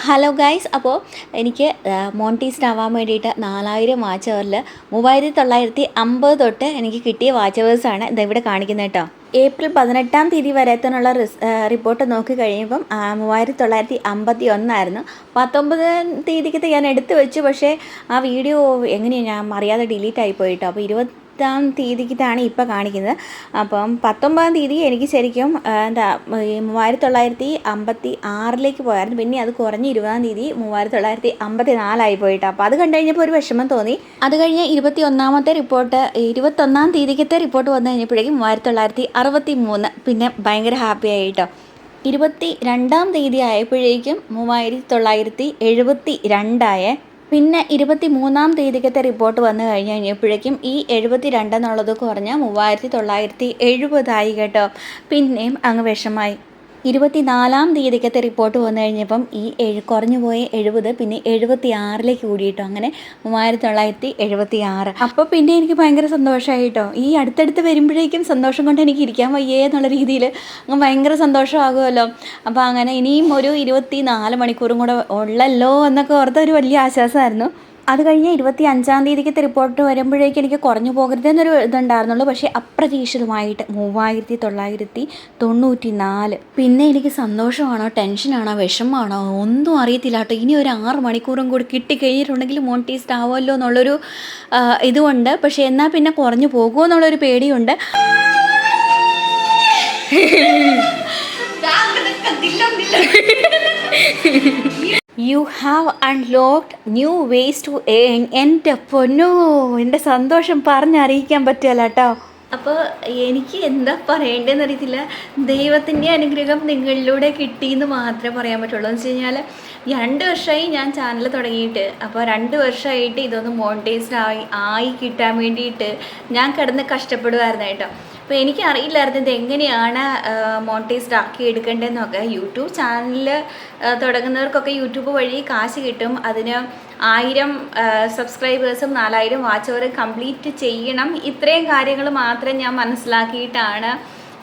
Hello guys, അപ്പോൾ എനിക്ക് monetised ആവാൻ വേണ്ടിയിട്ട് 4000 വാച്ച് അവറിൽ 3950 തൊട്ട് എനിക്ക് കിട്ടിയ വാച്ച് അവേഴ്സാണ് ഇതെവിടെ കാണിക്കുന്നത് കേട്ടോ. ഏപ്രിൽ 18-ാം തീയതി വരെത്തിനുള്ള റിപ്പോർട്ട് നോക്കി കഴിയുമ്പം 3951 19-ാം തീയതിക്കത്തെ ഞാൻ എടുത്തു വെച്ചു. പക്ഷേ ആ വീഡിയോ എങ്ങനെയാണ് ഞാൻ അറിയാതെ ഡിലീറ്റ് ആയിപ്പോയി കേട്ടോ. അപ്പോൾ 20-ാം തീയതിക്കിട്ടാണ് ഇപ്പോൾ കാണിക്കുന്നത്. അപ്പം 19-ാം തീയതി എനിക്ക് ശരിക്കും 3956 പോയായിരുന്നു. പിന്നെ അത് കുറഞ്ഞ് 20-ാം തീയതി 3954 പോയിട്ടോ. അപ്പോൾ അത് കണ്ടു കഴിഞ്ഞപ്പോൾ ഒരു വിഷമം തോന്നി. അത് കഴിഞ്ഞ് 21-ാമത്തെ റിപ്പോർട്ട് 21-ാം തീയതിക്കത്തെ റിപ്പോർട്ട് വന്നു കഴിഞ്ഞപ്പോഴേക്കും 3963. പിന്നെ ഭയങ്കര ഹാപ്പി ആയിട്ടോ. 22-ാം തീയതി ആയപ്പോഴേക്കും 3972 പിന്നെ 23-ാം തീയതിക്കത്തെ റിപ്പോർട്ട് വന്നു കഴിഞ്ഞപ്പോഴേക്കും ഈ 72 എന്നുള്ളത് കുറഞ്ഞ 3970 കേട്ടോ. പിന്നെയും അങ്ങ് വിഷമായി. 24-ാം തീയതിക്കത്തെ റിപ്പോർട്ട് വന്നു കഴിഞ്ഞപ്പം ഈ കുറഞ്ഞു പോയ 70 പിന്നെ 76 കൂടിയിട്ടോ. അങ്ങനെ 3976. അപ്പോൾ പിന്നെ എനിക്ക് ഭയങ്കര സന്തോഷമായി കേട്ടോ. ഈ അടുത്തടുത്ത് വരുമ്പോഴേക്കും സന്തോഷം കൊണ്ട് എനിക്ക് ഇരിക്കാൻ വയ്യേ എന്നുള്ള രീതിയിൽ അങ്ങ് ഭയങ്കര സന്തോഷമാകുമല്ലോ. അപ്പോൾ അങ്ങനെ ഇനിയും ഒരു 24 മണിക്കൂറും കൂടെ ഉള്ളല്ലോ എന്നൊക്കെ ഓർത്ത ഒരു വലിയ ആശ്വാസമായിരുന്നു. അത് കഴിഞ്ഞ് 25-ാം തീയതിക്കത്തെ റിപ്പോർട്ട് വരുമ്പോഴേക്കും എനിക്ക് കുറഞ്ഞു പോകരുതെന്നൊരു ഇതുണ്ടായിരുന്നുള്ളൂ. പക്ഷേ അപ്രതീക്ഷിതമായിട്ട് 3994. പിന്നെ എനിക്ക് സന്തോഷമാണോ ടെൻഷനാണോ വിഷമമാണോ ഒന്നും അറിയത്തില്ല കേട്ടോ. ഇനി ഒരു 6 മണിക്കൂറും കൂടി കിട്ടിക്കഴിഞ്ഞിട്ടുണ്ടെങ്കിൽ മോണിറ്റൈസ്ഡ് ആവുമല്ലോ എന്നുള്ളൊരു ഇതുകൊണ്ട്. പക്ഷേ എന്നാൽ പിന്നെ കുറഞ്ഞു പോകുമോ എന്നുള്ളൊരു പേടിയുണ്ട്. You have unlocked new ways to earn. എൻ്റെ പൊന്നോ, എൻ്റെ സന്തോഷം പറഞ്ഞറിയിക്കാൻ പറ്റുമല്ലോ കേട്ടോ. അപ്പോൾ എനിക്ക് എന്താ പറയേണ്ടതെന്ന് അറിയത്തില്ല. ദൈവത്തിൻ്റെ അനുഗ്രഹം നിങ്ങളിലൂടെ കിട്ടിയെന്ന് മാത്രമേ പറയാൻ പറ്റുള്ളൂ. എന്ന് വെച്ച് കഴിഞ്ഞാൽ 2 വർഷമായി ഞാൻ ചാനൽ തുടങ്ങിയിട്ട്. അപ്പോൾ 2 വർഷമായിട്ട് ഇതൊന്ന് മോണിറ്റൈസ്ഡ് ആയി കിട്ടാൻ വേണ്ടിയിട്ട് ഞാൻ കിടന്ന് കഷ്ടപ്പെടുമായിരുന്നു കേട്ടോ. അപ്പോൾ എനിക്കറിയില്ലായിരുന്നു ഇതെങ്ങനെയാണ് മോണിറ്റൈസ്ഡ് ആക്കി എടുക്കേണ്ടതെന്നൊക്കെ. യൂട്യൂബ് ചാനൽ തുടങ്ങുന്നവർക്കൊക്കെ യൂട്യൂബ് വഴി കാശ് കിട്ടും. അതിന് 1000 സബ്സ്ക്രൈബേഴ്സും 4000 വാച്ച് അവർ കംപ്ലീറ്റ് ചെയ്യണം. ഇത്രയും കാര്യങ്ങൾ മാത്രം ഞാൻ മനസ്സിലാക്കിയിട്ടാണ്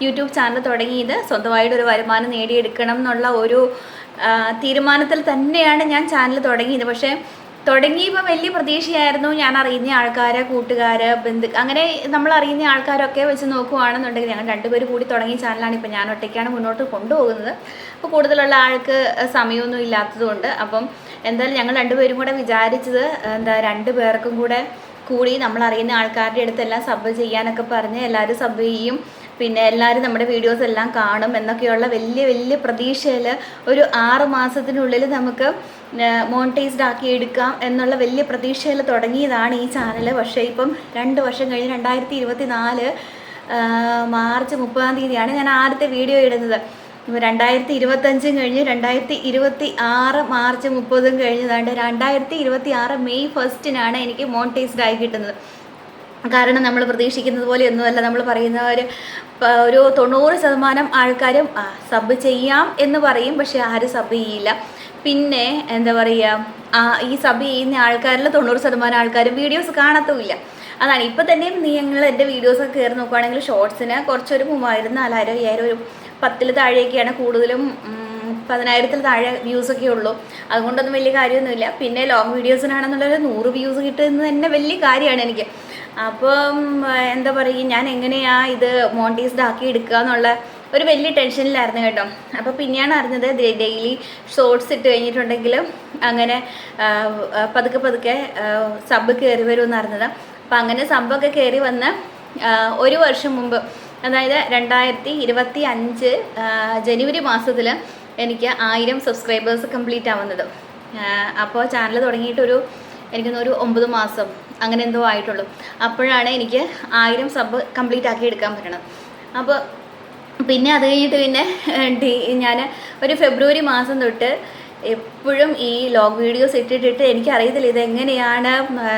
യൂട്യൂബ് ചാനൽ തുടങ്ങിയത്. സ്വന്തമായിട്ടൊരു വരുമാനം നേടിയെടുക്കണം എന്നുള്ള ഒരു തീരുമാനത്തിൽ തന്നെയാണ് ഞാൻ ചാനൽ തുടങ്ങിയത്. പക്ഷേ തുടങ്ങിയപ്പോൾ വലിയ പ്രതീക്ഷയായിരുന്നു. ഞാൻ അറിയുന്ന ആൾക്കാർ, കൂട്ടുകാർ, അങ്ങനെ നമ്മൾ അറിയുന്ന ആൾക്കാരൊക്കെ വെച്ച് നോക്കുകയാണെന്നുണ്ടെങ്കിൽ ഞങ്ങൾ 2 പേര് കൂടി തുടങ്ങിയ ചാനലാണ്. ഇപ്പോൾ ഞാൻ ഒറ്റയ്ക്കാണ് മുന്നോട്ട് കൊണ്ടുപോകുന്നത്. അപ്പോൾ കൂടുതലുള്ള ആൾക്ക് സമയമൊന്നും ഇല്ലാത്തതുകൊണ്ട് അപ്പം എന്തായാലും ഞങ്ങൾ 2 പേരും കൂടെ വിചാരിച്ചത് 2 പേർക്കും കൂടി നമ്മളറിയുന്ന ആൾക്കാരുടെ അടുത്തെല്ലാം സബ് ചെയ്യാനൊക്കെ പറഞ്ഞ് എല്ലാവരും സബ് ചെയ്യും. പിന്നെ എല്ലാവരും നമ്മുടെ വീഡിയോസ് എല്ലാം കാണും എന്നൊക്കെയുള്ള വലിയ പ്രതീക്ഷയിൽ ഒരു 6 മാസത്തിനുള്ളിൽ നമുക്ക് മോണിറ്റൈസ്ഡ് ആക്കി എടുക്കാം എന്നുള്ള വലിയ പ്രതീക്ഷയിൽ തുടങ്ങിയതാണ് ഈ ചാനൽ. പക്ഷേ ഇപ്പം 2 വർഷം കഴിഞ്ഞ് 2024 മാർച്ച് 30-ാം തീയതിയാണ് ഞാൻ ആദ്യത്തെ വീഡിയോ ഇടുന്നത്. 2025 കഴിഞ്ഞ് 2026 മാർച്ച് 30 കഴിഞ്ഞതാണ്ട് 2026 മെയ് 1 എനിക്ക് മോണിറ്റൈസ്ഡ് ആയി കിട്ടുന്നത്. കാരണം നമ്മൾ പ്രതീക്ഷിക്കുന്നത് പോലെ ഒന്നുമല്ല. നമ്മൾ പറയുന്നവർ ഒരു 90% ആൾക്കാരും സബ് ചെയ്യാം എന്ന് പറയും, പക്ഷേ ആരും സബ് ചെയ്യില്ല. പിന്നെ എന്താ പറയുക, ഈ സബ് ചെയ്യുന്ന ആൾക്കാരിൽ 90% ആൾക്കാരും വീഡിയോസ് കാണത്തുമില്ല. അതാണ് ഇപ്പോൾ തന്നെയും നിങ്ങൾ എൻ്റെ വീഡിയോസൊക്കെ കയറി നോക്കുകയാണെങ്കിൽ ഷോർട്സിന് കുറച്ചൊരു 3000, 4000, 5000, ഒരു 10-ൽ താഴെയൊക്കെയാണ് കൂടുതലും. 10,000-ൽ താഴെ വ്യൂസൊക്കെ ഉള്ളൂ. അതുകൊണ്ടൊന്നും വലിയ കാര്യമൊന്നുമില്ല. പിന്നെ ലോങ് വീഡിയോസിനാണെന്നുള്ളൊരു 100 വ്യൂസ് കിട്ടുന്നത് തന്നെ വലിയ കാര്യമാണ് എനിക്ക്. അപ്പം എന്താ പറയുക, ഞാൻ എങ്ങനെയാണ് ഇത് മോണിറ്റൈസ്ഡ് ആക്കി എടുക്കുക എന്നുള്ള ഒരു വലിയ ടെൻഷനിലായിരുന്നു കേട്ടോ. അപ്പോൾ പിന്നെയാണ് അറിഞ്ഞത് ഡെയിലി ഷോർട്സ് ഇട്ട് കഴിഞ്ഞിട്ടുണ്ടെങ്കിൽ അങ്ങനെ പതുക്കെ സബ് കയറി വരുമെന്ന് അറിഞ്ഞത്. അപ്പം അങ്ങനെ സബൊക്കെ കയറി വന്ന് 1 വർഷം മുമ്പ്, അതായത് 2025 ജനുവരി മാസത്തിൽ എനിക്ക് 1000 സബ്സ്ക്രൈബേഴ്സ് കംപ്ലീറ്റ് ആവുന്നത്. അപ്പോൾ ചാനൽ തുടങ്ങിയിട്ടൊരു എനിക്കൊന്നൊരു 9 മാസം അങ്ങനെ എന്തോ ആയിട്ടുള്ളൂ. അപ്പോഴാണ് എനിക്ക് 1000 സബ് കംപ്ലീറ്റ് ആക്കി എടുക്കാൻ പറ്റണം. അപ്പോൾ പിന്നെ അത് കഴിഞ്ഞിട്ട് പിന്നെ ഞാൻ ഒരു ഫെബ്രുവരി മാസം തൊട്ട് എപ്പോഴും ഈ ലോങ് വീഡിയോസ് ഇട്ടിട്ട് എനിക്കറിയത്തില്ല ഇതെങ്ങനെയാണ്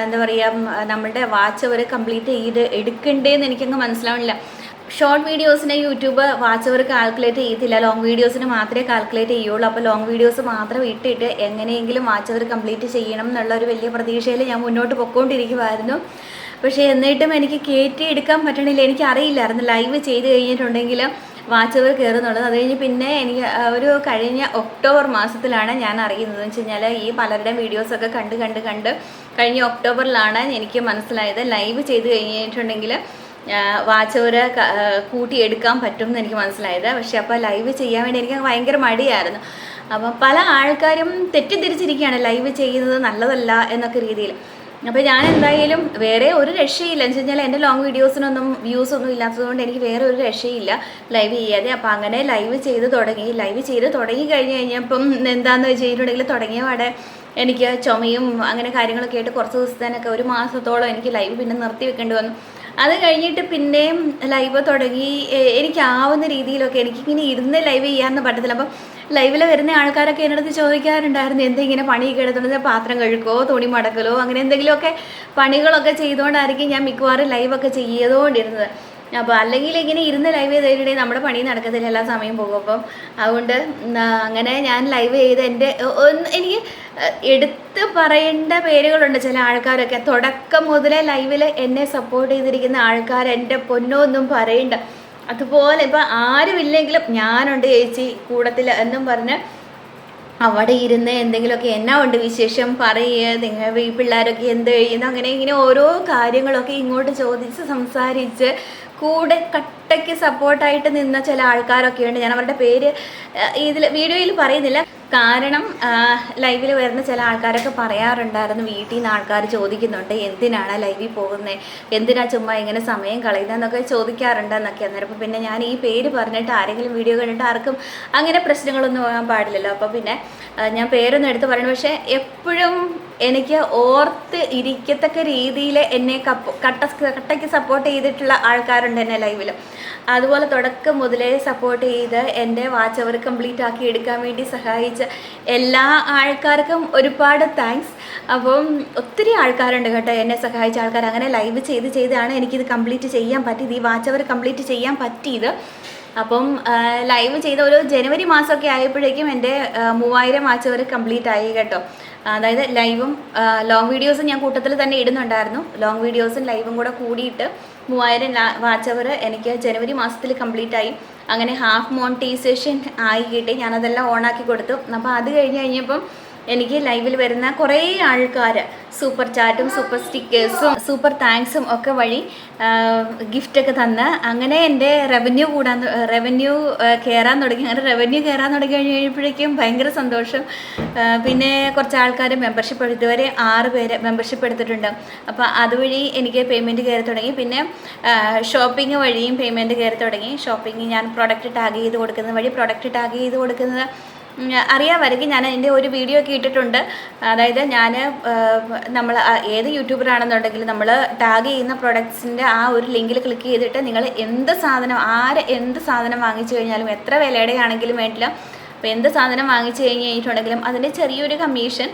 എന്താ പറയുക നമ്മളുടെ വാച്ച് അവർ കംപ്ലീറ്റ് ചെയ്ത് എടുക്കണ്ടേന്ന് എനിക്കങ്ങ് മനസ്സിലാവണില്ല. ഷോർട്ട് വീഡിയോസിനെ യൂട്യൂബ് വാച്ച് അവർ കാൽക്കുലേറ്റ് ചെയ്യത്തില്ല, ലോങ് വീഡിയോസിന് മാത്രമേ കാൽക്കുലേറ്റ് ചെയ്യുള്ളൂ. അപ്പോൾ ലോങ് വീഡിയോസ് മാത്രം ഇട്ടിട്ട് എങ്ങനെയെങ്കിലും വാച്ച് അവർ കംപ്ലീറ്റ് ചെയ്യണം എന്നുള്ള ഒരു വലിയ പ്രതീക്ഷയിൽ ഞാൻ മുന്നോട്ട് പൊയ്ക്കൊണ്ടിരിക്കുമായിരുന്നു. പക്ഷേ എന്നിട്ടും എനിക്ക് കയറ്റി എടുക്കാൻ പറ്റണില്ല. എനിക്കറിയില്ലായിരുന്നു ലൈവ് ചെയ്ത് കഴിഞ്ഞിട്ടുണ്ടെങ്കിൽ വാച്ച് അവർ കയറുന്നുള്ളത്. അത് കഴിഞ്ഞ് പിന്നെ എനിക്ക് ഒരു കഴിഞ്ഞ ഒക്ടോബർ മാസത്തിലാണ് ഞാൻ അറിയുന്നത്. എന്ന് വെച്ച് കഴിഞ്ഞാൽ ഈ പലരുടെയും വീഡിയോസൊക്കെ കണ്ട് കഴിഞ്ഞ ഒക്ടോബറിലാണ് എനിക്ക് മനസ്സിലായത് ലൈവ് ചെയ്ത് കഴിഞ്ഞിട്ടുണ്ടെങ്കിൽ വാച്ച് അവർ കൂട്ടിയെടുക്കാൻ പറ്റും എന്ന് എനിക്ക് മനസ്സിലായത്. പക്ഷെ അപ്പോൾ ലൈവ് ചെയ്യാൻ വേണ്ടി എനിക്ക് ഭയങ്കര മടിയായിരുന്നു. അപ്പം പല ആൾക്കാരും തെറ്റിദ്ധരിച്ചിരിക്കുകയാണ് ലൈവ് ചെയ്യുന്നത് നല്ലതല്ല എന്നൊക്കെ രീതിയിൽ. അപ്പോൾ ഞാൻ എന്തായാലും വേറെ ഒരു രക്ഷയില്ല എന്ന് വെച്ച് കഴിഞ്ഞാൽ എൻ്റെ ലോങ് വീഡിയോസിനൊന്നും വ്യൂസ് ഒന്നും ഇല്ലാത്തതുകൊണ്ട് എനിക്ക് വേറെ ഒരു രക്ഷയില്ല ലൈവ് ചെയ്യാതെ. അപ്പോൾ അങ്ങനെ ലൈവ് ചെയ്ത് തുടങ്ങി കഴിഞ്ഞപ്പം എന്താണെന്ന് വെച്ച് കഴിഞ്ഞിട്ടുണ്ടെങ്കിൽ തുടങ്ങിയ പാടെ എനിക്ക് ചുമയും അങ്ങനെ കാര്യങ്ങളൊക്കെ ആയിട്ട് കുറച്ച് ദിവസത്തേനൊക്കെ ഒരു മാസത്തോളം എനിക്ക് ലൈവ് പിന്നെ നിർത്തി വെക്കേണ്ടി വന്നു. അത് കഴിഞ്ഞിട്ട് പിന്നെയും ലൈവ് തുടങ്ങി എനിക്കാവുന്ന രീതിയിലൊക്കെ എനിക്കിങ്ങനെ ഇരുന്ന് ലൈവ് ചെയ്യാനൊന്നും പറ്റത്തില്ല. അപ്പം ലൈവിൽ വരുന്ന ആൾക്കാരൊക്കെ എൻ്റെ അടുത്ത് ചോദിക്കാറുണ്ടായിരുന്നു എന്തെങ്കിലും പണിയൊക്കെ എടുത്തുകൊണ്ട് പാത്രം കഴുകോ തുണി മടക്കലോ അങ്ങനെ എന്തെങ്കിലുമൊക്കെ പണികളൊക്കെ ചെയ്തുകൊണ്ടായിരിക്കും ഞാൻ മിക്കവാറും ലൈവൊക്കെ ചെയ്തുകൊണ്ടിരുന്നത്. അപ്പോൾ അല്ലെങ്കിൽ ഇങ്ങനെ ഇരുന്ന് ലൈവ് ചെയ്തിട്ടുണ്ടെങ്കിൽ നമ്മുടെ പണി നടക്കത്തില്ല, എല്ലാ സമയം പോകും. അപ്പം അതുകൊണ്ട് അങ്ങനെ ഞാൻ ലൈവ് ചെയ്ത് എൻ്റെ എനിക്ക് എടുത്ത് പറയേണ്ട പേരുകളുണ്ട്. ചില ആൾക്കാരൊക്കെ തുടക്കം മുതലേ ലൈവിൽ എന്നെ സപ്പോർട്ട് ചെയ്തിരിക്കുന്ന ആൾക്കാർ എൻ്റെ പൊന്നോ ഒന്നും പറയണ്ട. അതുപോലെ ഇപ്പം ആരുമില്ലെങ്കിലും ഞാനുണ്ട് ചേച്ചി കൂടത്തിൽ എന്നും പറഞ്ഞ് അവിടെ ഇരുന്ന് എന്തെങ്കിലുമൊക്കെ എന്നാ ഉണ്ട് വിശേഷം പറയുക, നിങ്ങൾ ഈ പിള്ളേരൊക്കെ എന്ത് കഴിയുന്നു, അങ്ങനെ ഇങ്ങനെ ഓരോ കാര്യങ്ങളൊക്കെ ഇങ്ങോട്ട് ചോദിച്ച് സംസാരിച്ച് കൂടെ കട്ടയ്ക്ക് സപ്പോർട്ടായിട്ട് നിന്ന ചില ആൾക്കാരൊക്കെ ഉണ്ട്. ഞാൻ അവരുടെ പേര് ഇതിൽ വീഡിയോയിൽ പറയുന്നില്ല, കാരണം ലൈവിൽ വരുന്ന ചില ആൾക്കാരൊക്കെ പറയാറുണ്ടായിരുന്നു, വീട്ടിൽ നിന്ന് ആൾക്കാർ ചോദിക്കുന്നുണ്ട് എന്തിനാണ് ലൈവിൽ പോകുന്നത്, എന്തിനാ ചുമ്മാ ഇങ്ങനെ സമയം കളയുന്നതെന്നൊക്കെ ചോദിക്കാറുണ്ടെന്നൊക്കെ. അന്നേരം അപ്പോൾ പിന്നെ ഞാൻ ഈ പേര് പറഞ്ഞിട്ട് ആരെങ്കിലും വീഡിയോ കണ്ടിട്ട് ആർക്കും അങ്ങനെ പ്രശ്നങ്ങളൊന്നും പോകാൻ പാടില്ലല്ലോ. അപ്പോൾ പിന്നെ ഞാൻ പേരൊന്നും എടുത്ത് പറയണം. പക്ഷേ എപ്പോഴും എനിക്ക് ഓർത്ത് ഇരിക്കത്തക്ക രീതിയിൽ എന്നെ കട്ടയ്ക്ക് സപ്പോർട്ട് ചെയ്തിട്ടുള്ള ആൾക്കാരുണ്ട് എന്നെ ലൈവിൽ. അതുപോലെ തുടക്കം മുതലേ സപ്പോർട്ട് ചെയ്ത് എൻ്റെ വാച്ച് അവർ കംപ്ലീറ്റ് ആക്കി എടുക്കാൻ വേണ്ടി സഹായിച്ച എല്ലാ ആൾക്കാർക്കും ഒരുപാട് താങ്ക്സ്. അപ്പം ഒത്തിരി ആൾക്കാരുണ്ട് കേട്ടോ എന്നെ സഹായിച്ച ആൾക്കാർ. അങ്ങനെ ലൈവ് ചെയ്താണ് എനിക്കിത് കംപ്ലീറ്റ് ചെയ്യാൻ പറ്റിയത്, ഈ വാച്ച് അവർ കംപ്ലീറ്റ് ചെയ്യാൻ പറ്റിയത്. അപ്പം ലൈവ് ചെയ്ത ഒരു ജനുവരി മാസമൊക്കെ ആയപ്പോഴേക്കും എൻ്റെ 3000 വാച്ച് അവർ കംപ്ലീറ്റ് ആയി കേട്ടോ. അതായത് ലൈവും ലോങ് വീഡിയോസും ഞാൻ കൂട്ടത്തിൽ തന്നെ ഇടുന്നുണ്ടായിരുന്നു. ലോങ് വീഡിയോസും ലൈവും കൂടെ കൂടിയിട്ട് 3000 വാച്ച് അവർ എനിക്ക് ജനുവരി മാസത്തിൽ കംപ്ലീറ്റ് ആയി. അങ്ങനെ ഹാഫ് മോണിറ്റൈസേഷൻ ആയി കിട്ടി, ഞാനതെല്ലാം ഓണാക്കി കൊടുത്തു. അപ്പോൾ അത് കഴിഞ്ഞപ്പം എനിക്ക് ലൈവിൽ വരുന്ന കുറേ ആൾക്കാർ സൂപ്പർ ചാറ്റും സൂപ്പർ സ്റ്റിക്കേഴ്സും സൂപ്പർ താങ്ക്സും ഒക്കെ വഴി ഗിഫ്റ്റൊക്കെ തന്ന് അങ്ങനെ എൻ്റെ റവന്യൂ കയറാൻ തുടങ്ങി. അങ്ങനെ റവന്യൂ കയറാൻ തുടങ്ങി കഴിഞ്ഞപ്പോഴേക്കും ഭയങ്കര സന്തോഷം. പിന്നെ കുറച്ച് ആൾക്കാർ മെമ്പർഷിപ്പ് ഇതുവരെ 6 പേര് മെമ്പർഷിപ്പ് എടുത്തിട്ടുണ്ട്. അപ്പോൾ അതുവഴി എനിക്ക് പേയ്മെൻറ്റ് കയറി തുടങ്ങി. പിന്നെ ഷോപ്പിംഗ് വഴിയും പേയ്മെൻറ്റ് കയറി തുടങ്ങി. ഷോപ്പിംഗ് ഞാൻ പ്രൊഡക്റ്റ് ടാഗ് ചെയ്ത് കൊടുക്കുന്നത് അറിയാമായിരിക്കും, ഞാൻ എൻ്റെ ഒരു വീഡിയോ ഒക്കെ ഇട്ടിട്ടുണ്ട്. അതായത് നമ്മൾ ഏത് യൂട്യൂബറാണെന്നുണ്ടെങ്കിൽ നമ്മൾ ടാഗ് ചെയ്യുന്ന പ്രൊഡക്ട്സിൻ്റെ ആ ഒരു ലിങ്കിൽ ക്ലിക്ക് ചെയ്തിട്ട് നിങ്ങൾ എന്ത് സാധനം വാങ്ങിച്ചു കഴിഞ്ഞാലും എത്ര വിലയുടെ ആണെങ്കിലും വേണ്ടില്ല, അപ്പോൾ എന്ത് സാധനം വാങ്ങിച്ചു കഴിഞ്ഞിട്ടുണ്ടെങ്കിലും അതിൻ്റെ ചെറിയൊരു കമ്മീഷൻ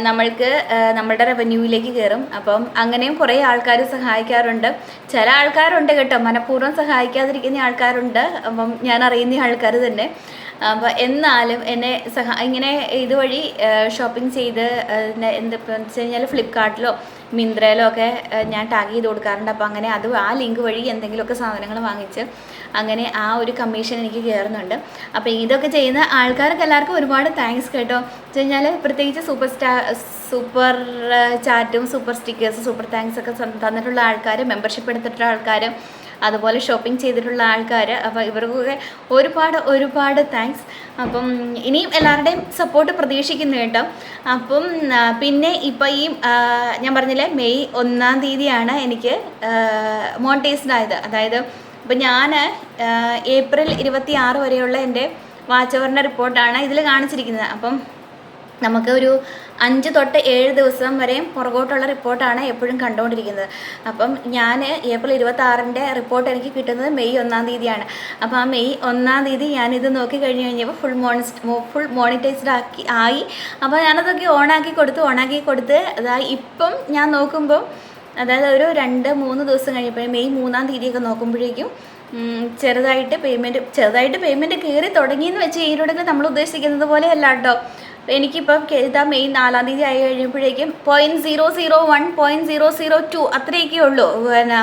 നമ്മളുടെ റവന്യൂവിലേക്ക് കയറും. അപ്പം അങ്ങനെയും കുറേ ആൾക്കാർ സഹായിക്കാറുണ്ട്. ചില ആൾക്കാരുണ്ട് കേട്ടോ മനഃപൂർവ്വം സഹായിക്കാതിരിക്കുന്ന ആൾക്കാരുണ്ട്. അപ്പം ഞാൻ അറിയുന്ന ആൾക്കാർ തന്നെ. അപ്പോൾ എന്നാലും എന്നെ ഇങ്ങനെ ഇതുവഴി ഷോപ്പിംഗ് ചെയ്ത് എന്താണെന്ന് വെച്ച് കഴിഞ്ഞാൽ ഫ്ലിപ്കാർട്ടിലോ മിന്ത്രയിലോ ഒക്കെ ഞാൻ ടാഗ് ചെയ്ത് കൊടുക്കാറുണ്ട്. അപ്പോൾ അങ്ങനെ ആ ലിങ്ക് വഴി എന്തെങ്കിലുമൊക്കെ സാധനങ്ങൾ വാങ്ങിച്ച് അങ്ങനെ ആ ഒരു കമ്മീഷൻ എനിക്ക് കയറുന്നുണ്ട്. അപ്പോൾ ഇതൊക്കെ ചെയ്യുന്ന ആൾക്കാർക്ക് എല്ലാവർക്കും ഒരുപാട് താങ്ക്സ് കേട്ടോ. വെച്ച് കഴിഞ്ഞാൽ പ്രത്യേകിച്ച് സൂപ്പർ ചാറ്റും സൂപ്പർ സ്റ്റിക്കേഴ്സ് സൂപ്പർ താങ്ക്സ് ഒക്കെ തന്നിട്ടുള്ള ആൾക്കാർ, മെമ്പർഷിപ്പ് എടുത്തിട്ടുള്ള ആൾക്കാർ, അതുപോലെ ഷോപ്പിംഗ് ചെയ്തിട്ടുള്ള ആൾക്കാർ, അപ്പോൾ ഇവർക്കൊക്കെ ഒരുപാട് താങ്ക്സ്. അപ്പം ഇനിയും എല്ലാവരുടെയും സപ്പോർട്ട് പ്രതീക്ഷിക്കുന്നു കേട്ടോ. അപ്പം പിന്നെ ഇപ്പം ഈ ഞാൻ പറഞ്ഞില്ലേ മെയ് 1-ാം തീയതിയാണ് എനിക്ക് മോണിറ്റൈസ്ഡ് ആയത്. അതായത് ഇപ്പം ഞാൻ ഏപ്രിൽ 26 വരെയുള്ള എൻ്റെ വാച്ച് അവറിൻ്റെ റിപ്പോർട്ടാണ് ഇതിൽ കാണിച്ചിരിക്കുന്നത്. അപ്പം നമുക്ക് ഒരു 5 തൊട്ട് 7 ദിവസം വരെയും പുറകോട്ടുള്ള റിപ്പോർട്ടാണ് എപ്പോഴും കണ്ടുകൊണ്ടിരിക്കുന്നത്. അപ്പം ഞാൻ ഏപ്രിൽ 26-ൻ്റെ റിപ്പോർട്ട് എനിക്ക് കിട്ടുന്നത് മെയ് 1-ാം തീയതിയാണ്. അപ്പോൾ ആ മെയ് 1-ാം തീയതി ഞാനിത് നോക്കി കഴിഞ്ഞപ്പോൾ ഫുൾ മോണിറ്റൈസ്ഡ് ആയി. അപ്പോൾ ഞാനതൊക്കെ ഓണാക്കി കൊടുത്ത് അതായത് ഇപ്പം ഞാൻ നോക്കുമ്പോൾ അതായത് ഒരു 2-3 ദിവസം കഴിഞ്ഞപ്പോൾ മെയ് 3-ാം തീയതിയൊക്കെ നോക്കുമ്പോഴേക്കും ചെറുതായിട്ട് പേയ്മെൻറ്റ് കയറി തുടങ്ങിയെന്ന് വെച്ച് കഴിഞ്ഞിട്ടുണ്ടെങ്കിൽ നമ്മൾ ഉദ്ദേശിക്കുന്നത് പോലെ അല്ല കേട്ടോ. എനിക്കിപ്പം ഇതാ മെയ് 4-ാം തീയതി ആയി കഴിഞ്ഞപ്പോഴേക്കും 0.001 0.002 അത്രയൊക്കെ ഉള്ളൂ. പിന്നെ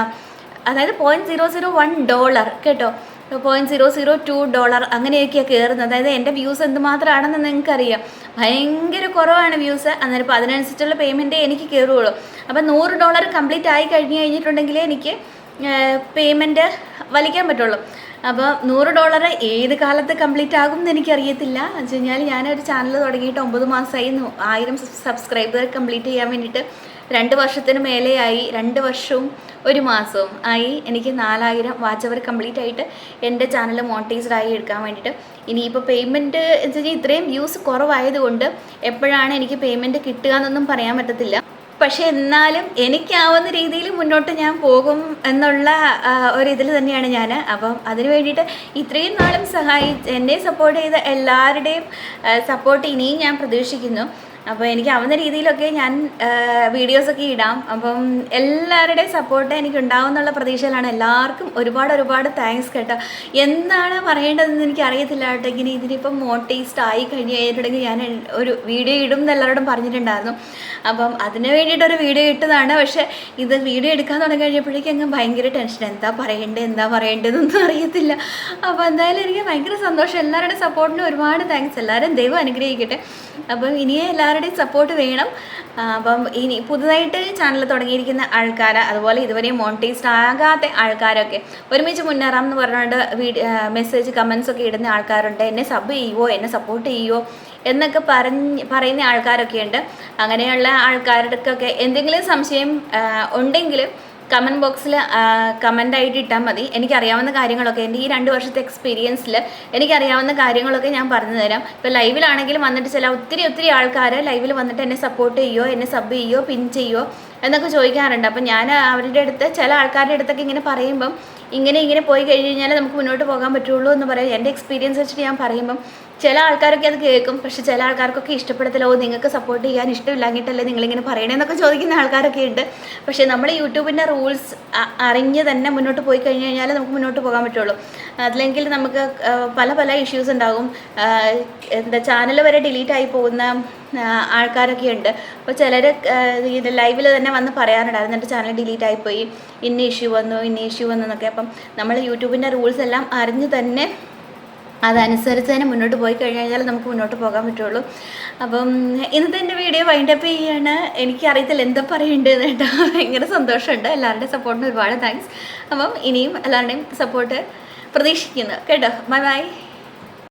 അതായത് $0.001 കേട്ടോ. $0.002 അങ്ങനെയൊക്കെയാണ് കയറുന്നത്. അതായത് എൻ്റെ വ്യൂസ് എന്തുമാത്രമാണെന്ന് നിങ്ങൾക്കറിയാം. ഭയങ്കര കുറവാണ് വ്യൂസ്. അന്നേരം അപ്പോൾ അതിനനുസരിച്ചുള്ള പേയ്മെൻറ്റേ എനിക്ക് കയറുകയുള്ളൂ. അപ്പോൾ $100 കംപ്ലീറ്റ് ആയി കഴിഞ്ഞിട്ടുണ്ടെങ്കിലേ എനിക്ക് പേയ്മെൻറ്റ് വലിക്കാൻ പറ്റുള്ളൂ. അപ്പോൾ $100 ഏത് കാലത്ത് കംപ്ലീറ്റ് ആകും എന്ന് എനിക്കറിയത്തില്ല. എന്ന് വെച്ച് കഴിഞ്ഞാൽ ഞാനൊരു ചാനൽ തുടങ്ങിയിട്ട് 9 മാസമായി. 1000 സബ്സ്ക്രൈബർ കംപ്ലീറ്റ് ചെയ്യാൻ വേണ്ടിയിട്ട് 2 വർഷത്തിന് മേലെയായി. 2 വർഷവും 1 മാസവും ആയി എനിക്ക് 4000 വാച്ച് അവർ കംപ്ലീറ്റ് ആയിട്ട് എൻ്റെ ചാനൽ മോണിറ്റൈസ്ഡ് ആയി എടുക്കാൻ വേണ്ടിയിട്ട്. ഇനിയിപ്പോൾ പേയ്മെൻറ്റ് എന്ന് വെച്ച് കഴിഞ്ഞാൽ ഇത്രയും വ്യൂസ് കുറവായതുകൊണ്ട് എപ്പോഴാണ് എനിക്ക് പേയ്മെൻറ്റ് കിട്ടുക എന്നൊന്നും പറയാൻ പറ്റത്തില്ല. പക്ഷെ എന്നാലും എനിക്കാവുന്ന രീതിയിൽ മുന്നോട്ട് ഞാൻ പോകും എന്നുള്ള ഒരിതിൽ തന്നെയാണ് ഞാൻ. അപ്പം അതിന് വേണ്ടിയിട്ട് ഇത്രയും നാളും എന്നെ സപ്പോർട്ട് ചെയ്ത എല്ലാവരുടെയും സപ്പോർട്ട് ഇനിയും ഞാൻ പ്രതീക്ഷിക്കുന്നു. അപ്പോൾ എനിക്കാവുന്ന രീതിയിലൊക്കെ ഞാൻ വീഡിയോസൊക്കെ ഇടാം. അപ്പം എല്ലാവരുടെയും സപ്പോർട്ട് എനിക്ക് ഉണ്ടാവും എന്നുള്ള പ്രതീക്ഷയിലാണ്. എല്ലാവർക്കും ഒരുപാട് താങ്ക്സ് കേട്ടോ. എന്താണ് പറയേണ്ടതെന്ന് എനിക്ക് അറിയത്തില്ല കേട്ടോ. ഇങ്ങനെ ഇതിനിപ്പം മോണിറ്റൈസ്ഡ് ആയി കഴിഞ്ഞിട്ടുണ്ടെങ്കിൽ ഞാൻ ഒരു വീഡിയോ ഇടും എന്ന് എല്ലാവരോടും പറഞ്ഞിട്ടുണ്ടായിരുന്നു. അപ്പം അതിന് വേണ്ടിയിട്ടൊരു വീഡിയോ ഇട്ടതാണ്. പക്ഷേ ഇത് വീഡിയോ എടുക്കാൻ തുടങ്ങി കഴിഞ്ഞപ്പോഴേക്കും അങ്ങ് ഭയങ്കര ടെൻഷൻ. എന്താ പറയേണ്ടതെന്നൊന്നും അറിയത്തില്ല. അപ്പോൾ എന്തായാലും എനിക്ക് ഭയങ്കര സന്തോഷം. എല്ലാവരുടെയും സപ്പോർട്ടിന് ഒരുപാട് താങ്ക്സ്. എല്ലാവരും ദൈവം അനുഗ്രഹിക്കട്ടെ. അപ്പം ഇനിയേ എല്ലാവരുടെയും സപ്പോർട്ട് വേണം. അപ്പം ഇനി പുതുതായിട്ട് ചാനൽ തുടങ്ങിയിരിക്കുന്ന ആൾക്കാർ, അതുപോലെ ഇതുവരെ മോണിറ്റൈസ്ഡ് ആകാത്ത ആൾക്കാരൊക്കെ ഒരുമിച്ച് മുന്നേറാം എന്ന് പറഞ്ഞുകൊണ്ട് മെസ്സേജ് കമൻസൊക്കെ ഇടുന്ന ആൾക്കാരുണ്ട്. എന്നെ സബ് ചെയ്യുമോ, എന്നെ സപ്പോർട്ട് ചെയ്യുമോ എന്നൊക്കെ പറയുന്ന ആൾക്കാരൊക്കെ ഉണ്ട്. അങ്ങനെയുള്ള ആൾക്കാർക്കൊക്കെ എന്തെങ്കിലും സംശയം ഉണ്ടെങ്കിൽ കമൻറ്റ് ബോക്സിൽ കമൻ്റായിട്ട് ഇട്ടാൽ മതി. എനിക്കറിയാവുന്ന കാര്യങ്ങളൊക്കെ എൻ്റെ ഈ 2 വർഷത്തെ എക്സ്പീരിയൻസിൽ എനിക്കറിയാവുന്ന കാര്യങ്ങളൊക്കെ ഞാൻ പറഞ്ഞു തരാം. ഇപ്പോൾ ലൈവിലാണെങ്കിലും വന്നിട്ട് ഒത്തിരി ആൾക്കാർ ലൈവിൽ വന്നിട്ട് എന്നെ സപ്പോർട്ട് ചെയ്യുമോ, എന്നെ സബ് ചെയ്യുമോ, പിൻ ചെയ്യുമോ എന്നൊക്കെ ചോദിക്കാറുണ്ട്. അപ്പം ഞാൻ അവരുടെ അടുത്ത് ചില ആൾക്കാരുടെ അടുത്തൊക്കെ ഇങ്ങനെ പറയുമ്പം ഇങ്ങനെ പോയി കഴിഞ്ഞാൽ നമുക്ക് മുന്നോട്ട് പോകാൻ പറ്റുള്ളൂ എന്ന് പറയും. എൻ്റെ എക്സ്പീരിയൻസ് വെച്ചിട്ട് ഞാൻ പറയുമ്പം ചില ആൾക്കാരൊക്കെ അത് കേൾക്കും. പക്ഷെ ചില ആൾക്കാർക്കൊക്കെ ഇഷ്ടപ്പെടത്തില്ല. നിങ്ങൾക്ക് സപ്പോർട്ട് ചെയ്യാൻ ഇഷ്ടമില്ലാഞ്ഞിട്ടല്ലേ നിങ്ങളിങ്ങനെ പറയണേന്നൊക്കെ ചോദിക്കുന്ന ആൾക്കാരൊക്കെ ഉണ്ട്. പക്ഷേ നമ്മൾ യൂട്യൂബിൻ്റെ റൂൾസ് അറിഞ്ഞ് തന്നെ മുന്നോട്ട് പോയി കഴിഞ്ഞാൽ നമുക്ക് മുന്നോട്ട് പോകാൻ പറ്റുള്ളൂ. അല്ലെങ്കിൽ നമുക്ക് പല ഇഷ്യൂസ് ഉണ്ടാകും. ചാനൽ വരെ ഡിലീറ്റ് ആയി പോകുന്ന ആൾക്കാരൊക്കെ ഉണ്ട്. അപ്പോൾ ചിലർ ഇത് ലൈവിൽ തന്നെ വന്ന് പറയാറുണ്ടായിരുന്നു എൻ്റെ ചാനൽ ഡിലീറ്റ് ആയിപ്പോയി, ഇന്ന ഇഷ്യൂ വന്നു എന്നൊക്കെ. അപ്പം നമ്മൾ യൂട്യൂബിൻ്റെ റൂൾസ് എല്ലാം അറിഞ്ഞ് തന്നെ അതനുസരിച്ച് തന്നെ മുന്നോട്ട് പോയി കഴിഞ്ഞാൽ നമുക്ക് മുന്നോട്ട് പോകാൻ പറ്റുള്ളൂ. അപ്പം ഇന്നത്തെ എൻ്റെ വീഡിയോ വൈൻഡപ്പ് ചെയ്യാണ്. എനിക്കറിയത്തില്ല എന്താ പറയേണ്ടതെന്ന് കേട്ടോ. ഭയങ്കര സന്തോഷമുണ്ട്. എല്ലാവരുടെയും സപ്പോർട്ടിന് ഒരുപാട് താങ്ക്സ്. അപ്പം ഇനിയും എല്ലാവരുടെയും സപ്പോർട്ട് പ്രതീക്ഷിക്കുന്നു കേട്ടോ. ബൈ.